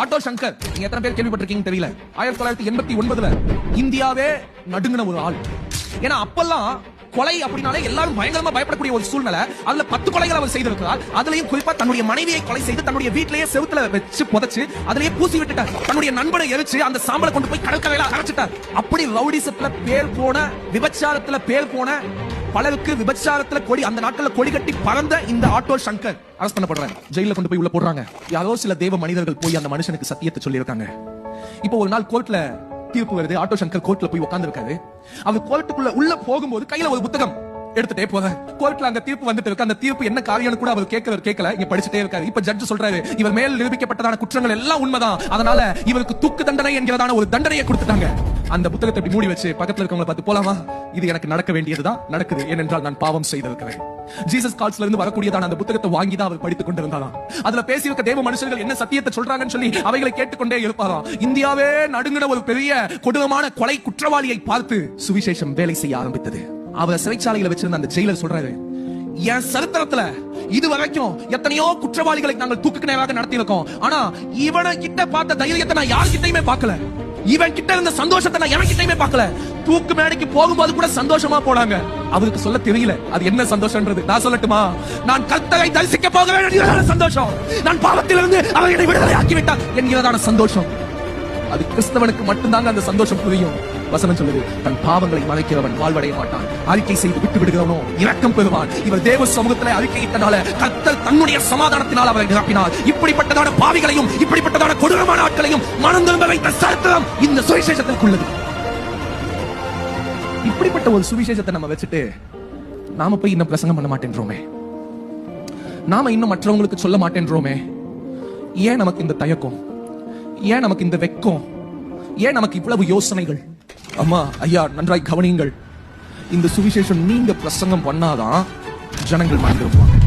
Auto Shankar, நீங்க எத்தனை பேர் கேள்விப்பட்டிருக்கீங்க தெரியல. 1989 இந்தியாவே நடுங்கின ஒரு ஆள். ஏன்னா அப்பெல்லாம் கொலை அப்படினாலே எல்லாரும் பயங்கரமா பயப்படக்கூடிய ஒரு சூழ்நிலை. அதுல 10 கொலைகள் அவர் செய்திருக்கிறார். அதுலயும் குறிப்பா தன்னுடைய மனைவியை கொலை செய்து தன்னுடைய வீட்டிலேயே செவுத்துல வச்சு புதைச்சு அதிலேயே பூசி விட்டுட்டார். தன்னுடைய நண்பனை எரிச்சு அந்த சாம்பலை கொண்டு போய் கடற்கரையில அரைச்சிட்டார். அப்படி ரவுடிசத்துல பேர் போன, விபச்சாரத்துல பேர் போன, பலருக்கு விபச்சாரத்துல கொடி, அந்த நாட்கள்ல கொடி கட்டி பறந்த இந்த ஆட்டோ சங்கர் அரெஸ்ட் பண்ணப்படுறாங்க. ஜெயில கொண்டு போய் உள்ள போடுறாங்க. யாரோ சில தேவ மனிதர்கள் போய் அந்த மனுஷனுக்கு சத்தியத்தை சொல்லி இருக்காங்க. இப்போ ஒரு நாள் கோர்ட்ல தீர்ப்பு வருது. ஆட்டோ சங்கர் கோர்ட்ல போய் உட்கார்ந்து இருக்காரு. அவர் கோர்ட்டுக்குள்ள உள்ள போகும்போது கையில ஒரு புத்தகம் எடுத்துட்டே போறாரு. கோர்ட்ல அங்க தீர்ப்பு வந்துட்டு இருக்கு. அந்த தீர்ப்பு என்ன காரியம்னு கூட அவர் கேட்கல. இங்க படிச்சுட்டே இருக்காரு. இப்ப ஜட்ஜ் சொல்றாரு, இவர் மேல் நிரூபிக்கப்பட்டதான குற்றங்கள் எல்லாம் உண்மைதான், அதனால இவருக்கு தூக்கு தண்டனை என்கிறதான ஒரு தண்டனையை கொடுத்துட்டாங்க. அந்த புத்தகத்தை இப்படி மூடி வச்சு பக்கத்துல இருக்கவங்களை பார்த்து, போலாமா, இது எனக்கு நடக்க வேண்டியதுதான் நடக்குது, ஏனென்றால் நான் பாவம் செய்திருக்கிறேன். ஜீசஸ் கால்ஸ்ல இருந்து வரக்கூடியதான அந்த புத்தகத்தை வாங்கி தான் அவர் படித்துக் கொண்டிருந்தாராம். அதுல பேசியிருக்க தேவ மனுஷர்கள் என்ன சத்தியத்தை சொல்றாங்கன்னு சொல்லி அவைகளை கேட்டுக்கொண்டே இருப்பாராம். இந்தியாவே நடுங்கின ஒரு பெரிய கொடூரமான கொலை குற்றவாளியை பார்த்து சுவிசேஷம் வேலை செய்ய ஆரம்பித்தது. அவர் சிறைச்சாலையில வச்சிருந்த அந்த ஜெயிலர் சொல்றாரு, என் சரித்திரத்துல இது வரைக்கும் எத்தனையோ குற்றவாளிகளை நாங்கள் தூக்கு நேராக நடத்தி இருக்கோம். ஆனா இவனை கிட்ட பார்த்த தைரியத்தை நான் யார்கிட்டயுமே பார்க்கல. இவன் கிட்ட இருந்த சந்தோஷத்தை நான் எவன்கிட்டயுமே பார்க்கல. தூக்கு மேடைக்கு போகும்போது கூட சந்தோஷமா போனாங்க. அவருக்கு சொல்ல தெரியல அது என்ன சந்தோஷம்ன்றது. நான் சொல்லட்டுமா? நான் கர்த்தரை தரிசிக்க போக வேண்டியதான சந்தோஷம், நான் பாவத்திலிருந்து அவர் என்னை விடுதலை ஆக்கி விட்டார் என்கிறதான சந்தோஷம். அது கிறிஸ்தவனுக்கு மட்டும்தாங்க அந்த சந்தோஷம் புரியும். வசனம் சொல்லுது, தன் பாவங்களை மறைக்கிறவன் வாழ்வடைய மாட்டான், அறிக்கை செய்து விட்டு விடுகிறவனோ இரக்கம் பெறுவான். இவர் தேவ சமூகத்திலே அறிக்கையிட்டனால கர்த்தர் தன்னுடைய சமாதானத்தினால் அவரை நிரப்பினார். இப்படிப்பட்டதான பாவிகளையும் இப்படிப்பட்டதான கொடூரமான ஆட்களையும் மனம் திரும்ப வைத்த சரித்திரம் இந்த சுவிசேஷத்திற்குள்ளது. இப்படிப்பட்ட ஒரு சுவிசேஷத்தை நம்ம வச்சுட்டு நாம போய் இன்னும் பிரசங்கம் பண்ண மாட்டேன்றோமே, நாம இன்னும் மற்றவங்களுக்கு சொல்ல மாட்டேன்றோமே. ஏன் நமக்கு இந்த தயக்கம்? ஏன் நமக்கு இந்த வெக்கம்? ஏன் நமக்கு இவ்வளவு யோசனைகள்? அம்மா, ஐயா, நன்றாய் கவனியுங்கள். இந்த சுவிசேஷம் நீங்க பிரசங்கம் பண்ணாதான் ஜனங்கள் மறந்துருப்பாங்க.